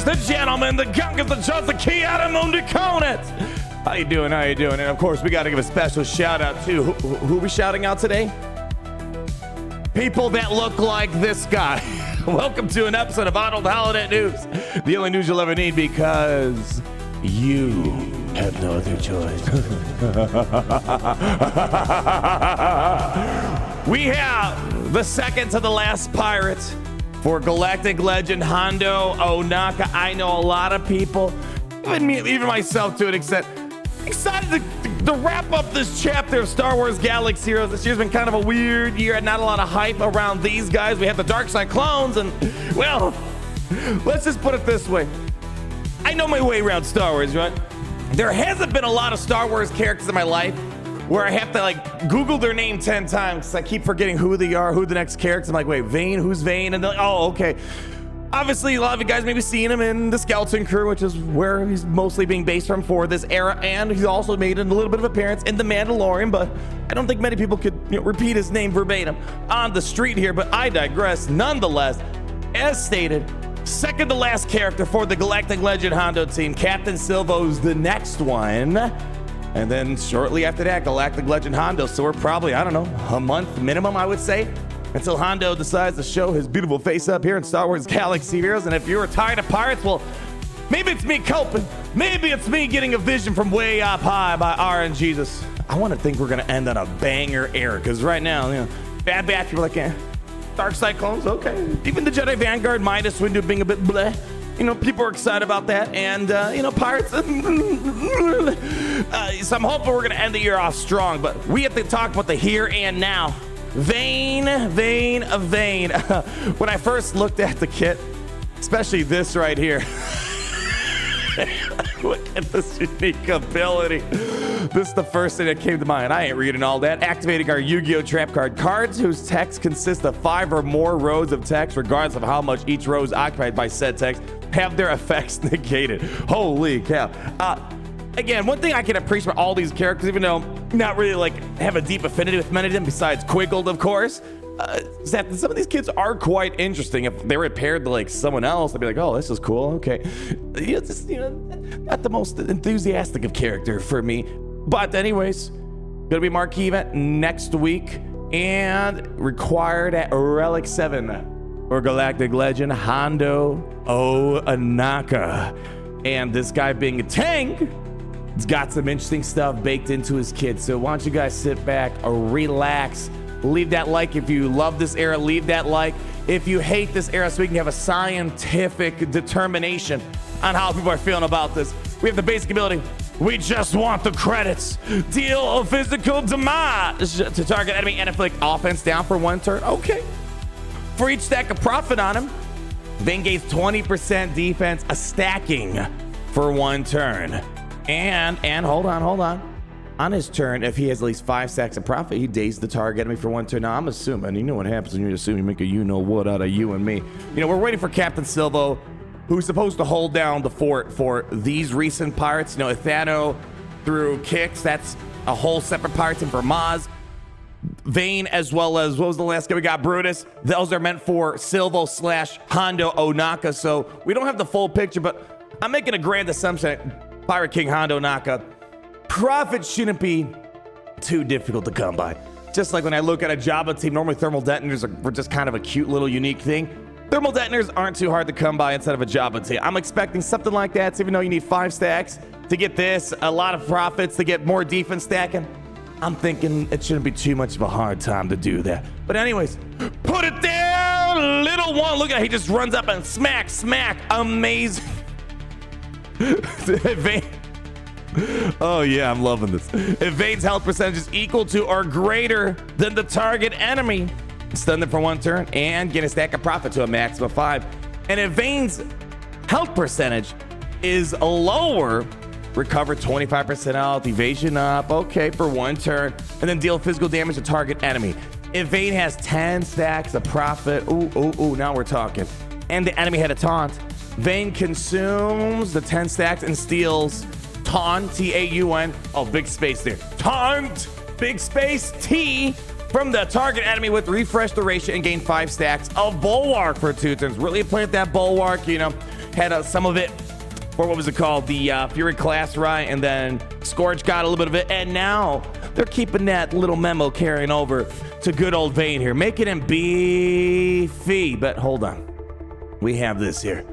ladies, the gentlemen, the gunkers, the just the key out of Mundiconet. How you doing? How you doing? And of course, we got to give a special shout out to who are we shouting out today? People that look like this guy. Welcome to an episode of Arnold Holiday News, the only news you'll ever need because you have no other choice. We have the second to the last pirate for Galactic Legend Hondo Ohnaka. I know a lot of people, even myself to an extent, excited to wrap up this chapter of Star Wars Galaxy Heroes. This year's been kind of a weird year and not a lot of hype around these guys. We have the Dark Side clones and, well, let's just put it this way. I know my way around Star Wars, right? There hasn't been a lot of Star Wars characters in my life where I have to like Google their name 10 times because I keep forgetting who they are, who the next character. I'm like, wait, Vane, who's Vane? And they're like, oh, okay. Obviously, a lot of you guys may be seeing him in the Skeleton Crew, which is where he's mostly being based from for this era, and he's also made a little bit of appearance in The Mandalorian, but I don't think many people could repeat his name verbatim on the street here, but I digress. Nonetheless, as stated, second to last character for the Galactic Legend Hondo team. Captain Silvo's the next one. And then shortly after that, Galactic Legend Hondo. So we're probably, I don't know, a month minimum, I would say, until Hondo decides to show his beautiful face up here in Star Wars Galaxy Heroes. And if you're tired of pirates, well, maybe it's me coping. Maybe it's me getting a vision from way up high by RNGesus. I want to think we're going to end on a banger era, because right now, Bad Batch, people are like, Dark Side clones, okay. Even the Jedi Vanguard Midas window being a bit bleh. People are excited about that. And, pirates. So I'm hoping we're going to end the year off strong. But we have to talk about the here and now. Vane. When I first looked at the kit, especially this right here. Look at this unique ability. This is the first thing that came to mind. I ain't reading all that. Activating our Yu-Gi-Oh! Trap card. Cards whose text consists of 5 or more rows of text, regardless of how much each row is occupied by said text, have their effects negated. Holy cow. Again, one thing I can appreciate about all these characters, even though not really have a deep affinity with many of them, besides Quiggled, of course, is that some of these kids are quite interesting. If they were paired to someone else, I'd be like, oh, this is cool. Okay. It's just, not the most enthusiastic of character for me. But anyways, gonna be a marquee event next week and required at Relic 7 for Galactic Legend Hondo Ohnaka. And this guy being a tank, it's got some interesting stuff baked into his kit. So why don't you guys sit back, relax, leave that like. If you love this era, leave that like. If you hate this era, so we can have a scientific determination on how people are feeling about this. We have the basic ability. We just want the credits. Deal a physical damage to target enemy and inflict offense down for 1 turn. Okay. For each stack of profit on him, Vane gains 20% defense, a stacking for 1 turn. And hold on. On his turn, if he has at least 5 stacks of profit, he dazes the target enemy for 1 turn. Now, I'm assuming, you know what happens when you assume you make a you-know-what out of you and me. We're waiting for Captain Silvo, who's supposed to hold down the fort for these recent pirates. Ithano through Kix, that's a whole separate pirate team for Maz. Vane, as well as, what was the last guy we got? Brutus. Those are meant for Silvo / Hondo Ohnaka. So we don't have the full picture, but I'm making a grand assumption. Pirate King Hondo Ohnaka. Profit shouldn't be too difficult to come by. Just like when I look at a Jabba team, normally thermal detonators are just kind of a cute little unique thing. Thermal detonators aren't too hard to come by instead of a Jabba team. I'm expecting something like that, so even though you need 5 stacks to get this, a lot of profits to get more defense stacking, I'm thinking it shouldn't be too much of a hard time to do that. But anyways, put it down, little one. Look at it, he just runs up and smack. Amazing. Oh yeah, I'm loving this. If Vane's health percentage is equal to or greater than the target enemy, stun them for 1 turn and get a stack of profit to a maximum of 5. And if Vane's health percentage is lower, recover 25% health, evasion up, okay, for 1 turn, and then deal physical damage to target enemy. If Vane has 10 stacks of profit, ooh, now we're talking, and the enemy had a taunt, Vane consumes the 10 stacks and steals Taunt, T-A-U-N, oh, big space there, Taunt, big space, T, from the target enemy with refresh duration and gain 5 stacks of Bulwark for 2 turns. Really plant that Bulwark, had some of it for, what was it called? The Fury class, right? And then Scourge got a little bit of it. And now they're keeping that little memo carrying over to good old Vane here, making him beefy. But hold on. We have this here.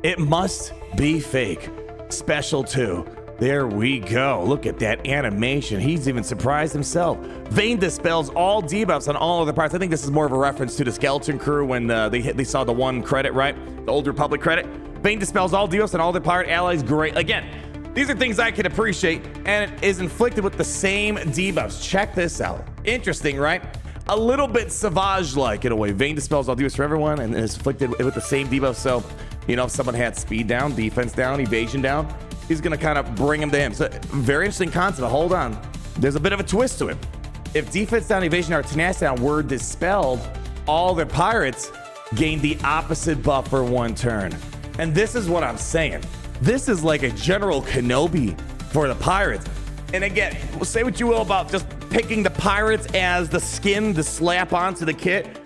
It must be fake. Special 2. There we go. Look at that animation. He's even surprised himself. Vane dispels all debuffs on all other parts. I think this is more of a reference to the Skeleton Crew when they saw the one credit, right? The Old Republic credit. Vane dispels all debuffs on all the pirate allies. Great. Again, these are things I can appreciate, and it is inflicted with the same debuffs. Check this out. Interesting, right? A little bit Savage-like in a way. Vane dispels all debuffs for everyone and is inflicted with the same debuff. So, you know, if someone had speed down, defense down, evasion down, he's going to kind of bring him to him. So, very interesting concept. But hold on. There's a bit of a twist to it. If defense down, evasion, or tenacity down were dispelled, all the pirates gained the opposite buff for 1 turn. And this is what I'm saying. This is like a General Kenobi for the pirates. And again, say what you will about just picking the pirates as the skin to slap onto the kit.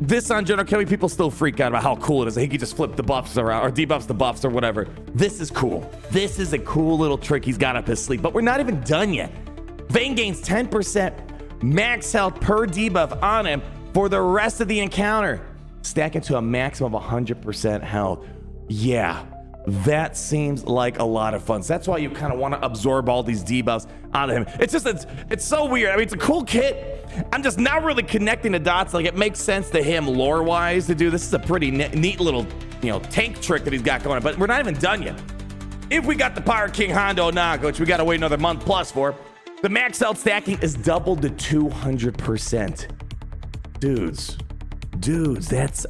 This on General Kenobi, people still freak out about how cool it is. He could just flip the buffs around or debuffs the buffs or whatever. This is cool. This is a cool little trick he's got up his sleeve, but we're not even done yet. Vane gains 10% max health per debuff on him for the rest of the encounter, stacking to a maximum of 100% health. Yeah, that seems like a lot of fun. So that's why you kind of want to absorb all these debuffs out of him. It's so weird. I mean, it's a cool kit. I'm just not really connecting the dots. Like, it makes sense to him lore-wise to do. This is a pretty neat little, you know, tank trick that he's got going on. But we're not even done yet. If we got the Pirate King Hondo Naga, which we got to wait another month plus for, the max health stacking is doubled to 200%. Dudes, that's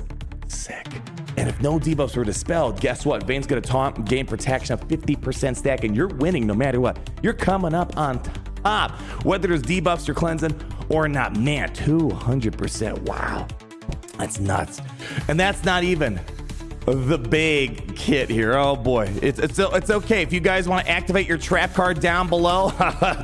sick. And if no debuffs were dispelled, guess what? Vane's going to taunt, gain protection of 50% stack, and you're winning no matter what. You're coming up on top, whether there's debuffs you're cleansing or not. Man, 200%. Wow. That's nuts. And that's not even the big kit here. Oh boy. It's okay. If you guys want to activate your trap card down below,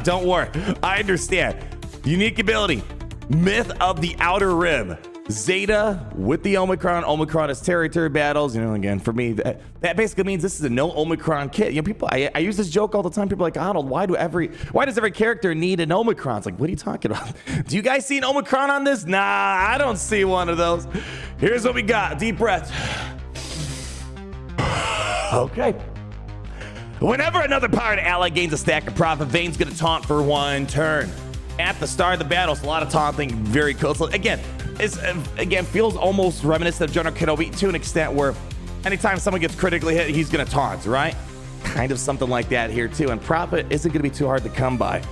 don't worry. I understand. Unique ability, Myth of the Outer Rim. Zeta with the Omicron. Omicron is territory battles. You know, again, for me, that basically means this is a no Omicron kit. You know, people, I use this joke all the time. People are like, Arnold, why does every character need an Omicron? It's like, what are you talking about? Do you guys see an Omicron on this? Nah, I don't see one of those. Here's what we got. Deep breath. Okay. Whenever another pirate ally gains a stack of profit, Vane's going to taunt for 1 turn. At the start of the battle, it's a lot of taunting. Very cool. So again, feels almost reminiscent of General Kenobi to an extent where anytime someone gets critically hit, he's going to taunt, right? Kind of something like that here too. And profit isn't going to be too hard to come by.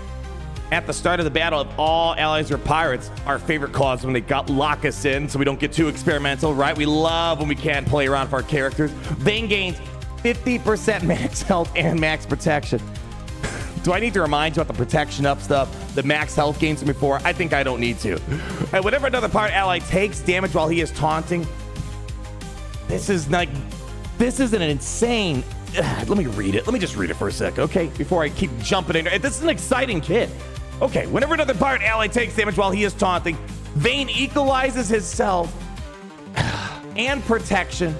At the start of the battle, if all allies are pirates, our favorite cause when they lock us in so we don't get too experimental, right? We love when we can't play around for our characters. Vane gains 50% max health and max protection. Do I need to remind you about the protection up stuff, the max health gains from before? I think I don't need to. And whenever another pirate ally takes damage while he is taunting, this is an insane. Let me read it. Let me just read it for a sec, okay? Before I keep jumping in. This is an exciting kit. Okay, whenever another pirate ally takes damage while he is taunting, Vane equalizes his health and protection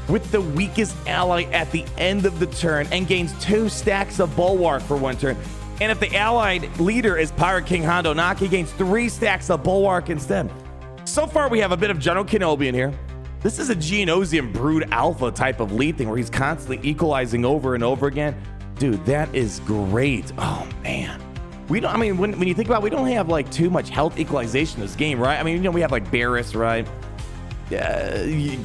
with the weakest ally at the end of the turn and gains 2 stacks of Bulwark for 1 turn. And if the allied leader is Pirate King Hondo Naga, he gains 3 stacks of Bulwark instead. So far, we have a bit of General Kenobi in here. This is a Geonosian Brood Alpha type of lead thing where he's constantly equalizing over and over again. Dude, that is great. Oh, man. When you think about it, we don't have like too much health equalization in this game, right? I mean, you know, we have like Barris, right? Yeah, he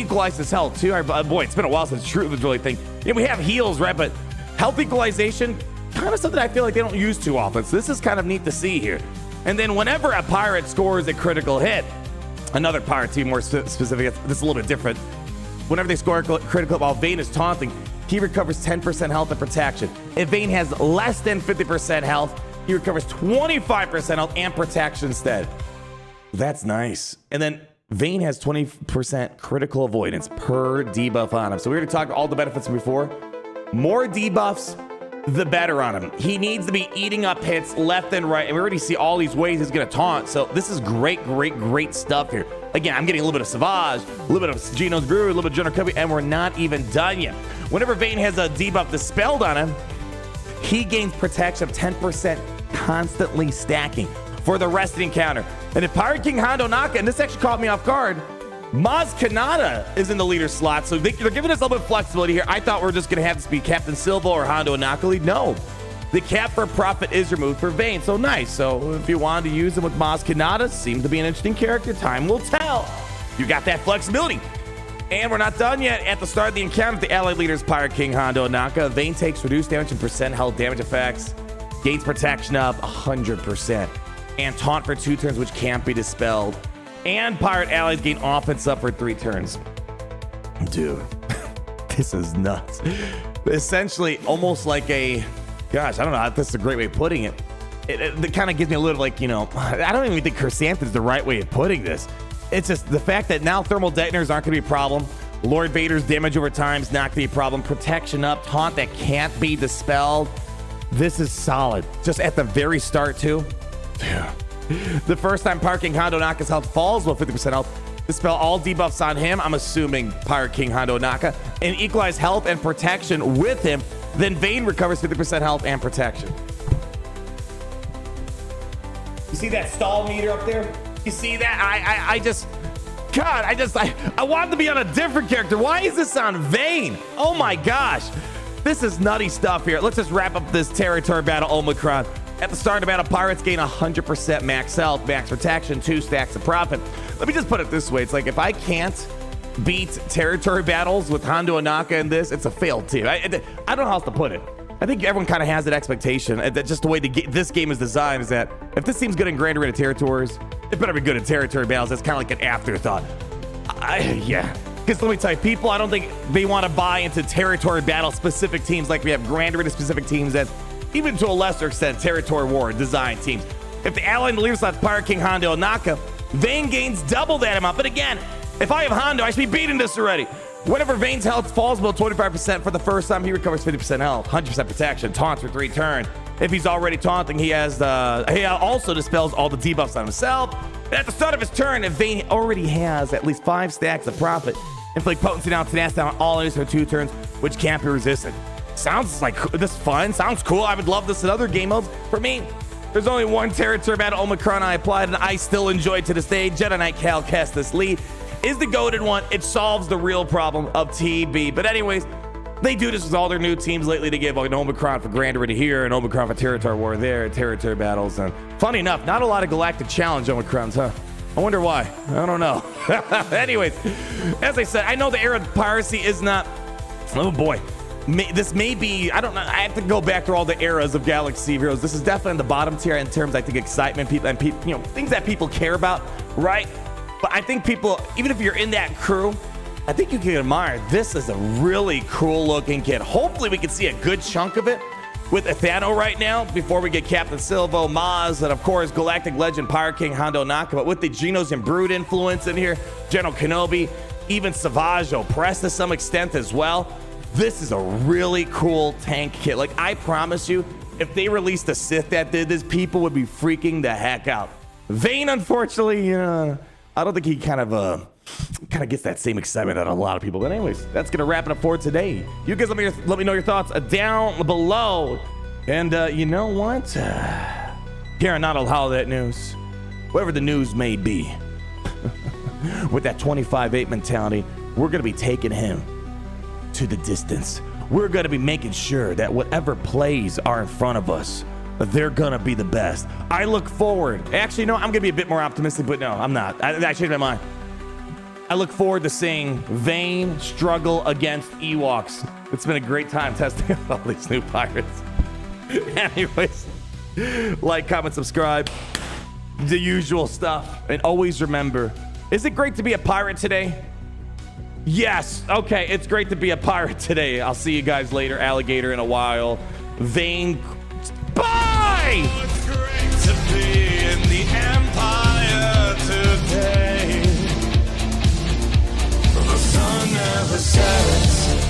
equalized his health too. Boy, it's been a while since Truth was really a thing. You know, we have heals, right? But health equalization, kind of something I feel like they don't use too often. So this is kind of neat to see here. And then whenever a pirate scores a critical hit, another pirate team more specific, this is a little bit different. Whenever they score a critical while Vane is taunting, he recovers 10% health and protection. If Vane has less than 50% health, he recovers 25% health and protection instead. That's nice. And then Vane has 20% critical avoidance per debuff on him. So we already talked all the benefits before. More debuffs, the better on him. He needs to be eating up hits left and right. And we already see all these ways he's going to taunt. So this is great stuff here. Again, I'm getting a little bit of Savage, a little bit of Geno's Brew, a little bit of General Kenobi, and we're not even done yet. Whenever Vane has a debuff dispelled on him, he gains protection of 10% constantly stacking for the rest of the encounter. And if Pirate King Hondo Naka, and this actually caught me off guard, Maz Kanata is in the leader slot, so they're giving us a little bit of flexibility here. I thought we were just going to have this be Captain Silva or Hondo Naka lead. No, the cap for Prophet is removed for Vane, so nice. So if you wanted to use him with Maz Kanata, seems to be an interesting character. Time will tell. You got that flexibility. And we're not done yet. At the start of the encounter, the allied leaders, Pirate King Hondo Naka, Vane takes reduced damage and percent health damage effects, gains protection of 100%, and taunt for 2 turns, which can't be dispelled. And pirate allies gain offense up for 3 turns. Dude, this is nuts. Essentially, almost like a, gosh, I don't know if this is a great way of putting it. It kind of gives me a little like, you know, I don't even think Chrysanthemum is the right way of putting this. It's just the fact that now thermal detonators aren't going to be a problem. Lord Vader's damage over time is not going to be a problem. Protection up, taunt that can't be dispelled. This is solid. Just at the very start, too. Yeah. The first time Pirate King Hondo Naka's health falls below 50% health, dispel all debuffs on him, I'm assuming Pirate King Hondo Naka, and equalize health and protection with him. Then Vane recovers 50% health and protection. You see that stall meter up there? You see that? I just, God, I want to be on a different character. Why is this on Vane? Oh my gosh. This is nutty stuff here. Let's just wrap up this territory battle Omicron. At the start of battle, pirates gain 100% max health, max protection, 2 stacks of profit. Let me just put it this way. It's like if I can't beat territory battles with Hondo and Naka in this, it's a failed team. I don't know how else to put it. I think everyone kind of has that expectation. That just the way this game is designed is that if this team's good in Grand Arena territories, it better be good in territory battles. That's kind of like an afterthought. Yeah. Because let me tell you, people, I don't think they want to buy into territory battle specific teams like we have Grand Arena specific teams that, even to a lesser extent, territory war design teams. If the ally in the leader slot's Pirate King Hondo and Naka, Vane gains double that amount. But again, if I have Hondo, I should be beating this already. Whenever Vane's health falls below 25% for the first time, he recovers 50% health, 100% protection, taunts for 3 turns. If he's already taunting, he also dispels all the debuffs on himself. And at the start of his turn, if Vane already has at least 5 stacks of profit, inflict potency down, tenacity down all enemies for 2 turns, which can't be resisted. Sounds like this fun. Sounds cool. I would love this in other game modes. For me, there's only one territory battle Omicron I applied, and I still enjoy it to this day. Jedi Knight Cal Kestis Lee is the goated one. It solves the real problem of TB. But anyways, they do this with all their new teams lately to give like an Omicron for Grand Arena here, an Omicron for Territory War there, territory battles. And funny enough, not a lot of Galactic Challenge Omicrons, huh? I wonder why. I don't know. Anyways, as I said, I know the era of piracy is not, oh boy. This may be, I don't know, I have to go back through all the eras of Galaxy of Heroes. This is definitely in the bottom tier in terms, I think, excitement, people, and people, you know, things that people care about, right? But I think people, even if you're in that crew, I think you can admire, this is a really cool looking kid. Hopefully we can see a good chunk of it with Athano right now before we get Captain Silvo, Maz, and of course, Galactic Legend, Pirate King Hondo Naka. But with the Genos and Brood influence in here, General Kenobi, even Savage Press to some extent as well. This is a really cool tank kit. Like, I promise you, if they released a Sith that did this, people would be freaking the heck out. Vane, unfortunately, I don't think he kind of gets that same excitement out of a lot of people. But anyways, that's going to wrap it up for today. You guys let me know your thoughts down below. And you know what? Here not all that news, whatever the news may be, with that 25-8 mentality, we're going to be taking him to the distance. We're going to be making sure that whatever plays are in front of us, they're going to be the best. I look forward. Actually, no, I'm going to be a bit more optimistic, but no, I'm not. I changed my mind. I look forward to seeing Vane struggle against Ewoks. It's been a great time testing out all these new pirates. Anyways, like, comment, subscribe, the usual stuff. And always remember, is it great to be a pirate today? Yes. Okay, it's great to be a pirate today. I'll see you guys later, alligator, in a while. Vane. Bye! It's great to be in the Empire today. The sun never sets.